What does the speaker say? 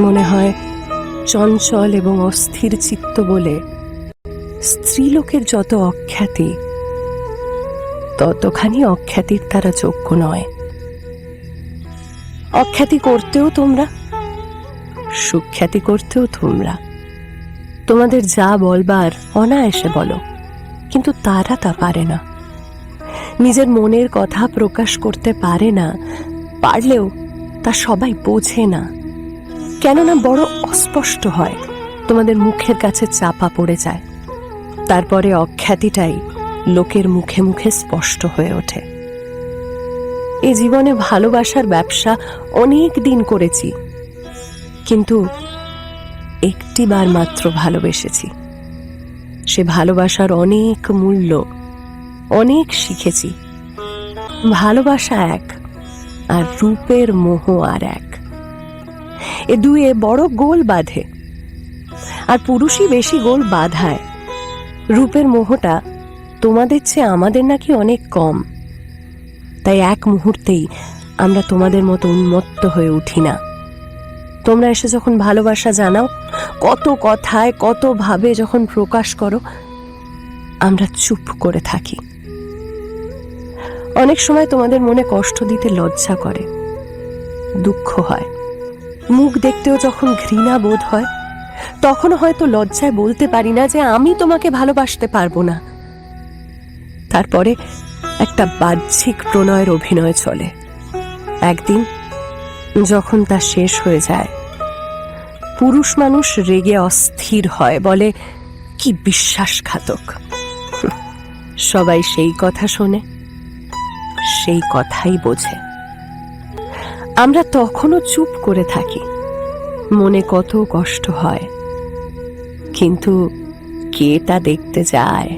মনে হয় চঞ্চল এবং অস্থির চিত্ত বলে স্ত্রীলোকের যত অখ্যাতি, ততখানি অখ্যাতির তারা যোগ্য নয়। অখ্যাতি করতেও তোমরা, সুখ্যাতি করতেও তোমরা। তোমাদের যা বলবার অনায়াসে বলো, কিন্তু তারা তা পারে না। নিজের মনের কথা প্রকাশ করতে পারে না, পারলেও তা সবাই বোঝে না, কেননা বড় অস্পষ্ট হয়, তোমাদের মুখের কাছে চাপা পড়ে যায়। তারপরে অখ্যাতিটাই লোকের মুখে মুখে স্পষ্ট হয়ে ওঠে। এ জীবনে ভালোবাসার ব্যবসা অনেক দিন করেছি, কিন্তু একটিবার মাত্র ভালোবেসেছি। সে ভালোবাসার অনেক মূল্য, অনেক শিখেছি। ভালোবাসা এক, আর রূপের মোহ আর এক। এ দুয়ে বড় গোল বাঁধে, আর পুরুষই বেশি গোল বাঁধায়। রূপের মোহটা তোমাদের চেয়ে আমাদের নাকি অনেক কম, তাই এক মুহূর্তেই আমরা তোমাদের মতো উন্মত্ত হয়ে উঠি না। তোমরা এসে যখন ভালোবাসা জানাও, কত কথায় কত ভাবে যখন প্রকাশ করো, আমরা চুপ করে থাকি। অনেক সময় তোমাদের মনে কষ্ট দিতে লজ্জা করে, দুঃখ হয়। মুখ দেখতেও যখন ঘৃণা বোধ হয়, তখন হয়তো লজ্জায় বলতে পারি না যে আমি তোমাকে ভালোবাসতে পারবো না। তারপরে একটা বাহ্যিক প্রণয়ের অভিনয় চলে। একদিন যখন তা শেষ হয়ে যায়, পুরুষ মানুষ রেগে অস্থির হয়, বলে কি বিশ্বাসঘাতক। সবাই সেই কথা শোনে, সেই কথাই বোঝে। আমরা তখনও চুপ করে থাকি, মনে কত কষ্ট হয়, কিন্তু কে তা দেখতে যায়?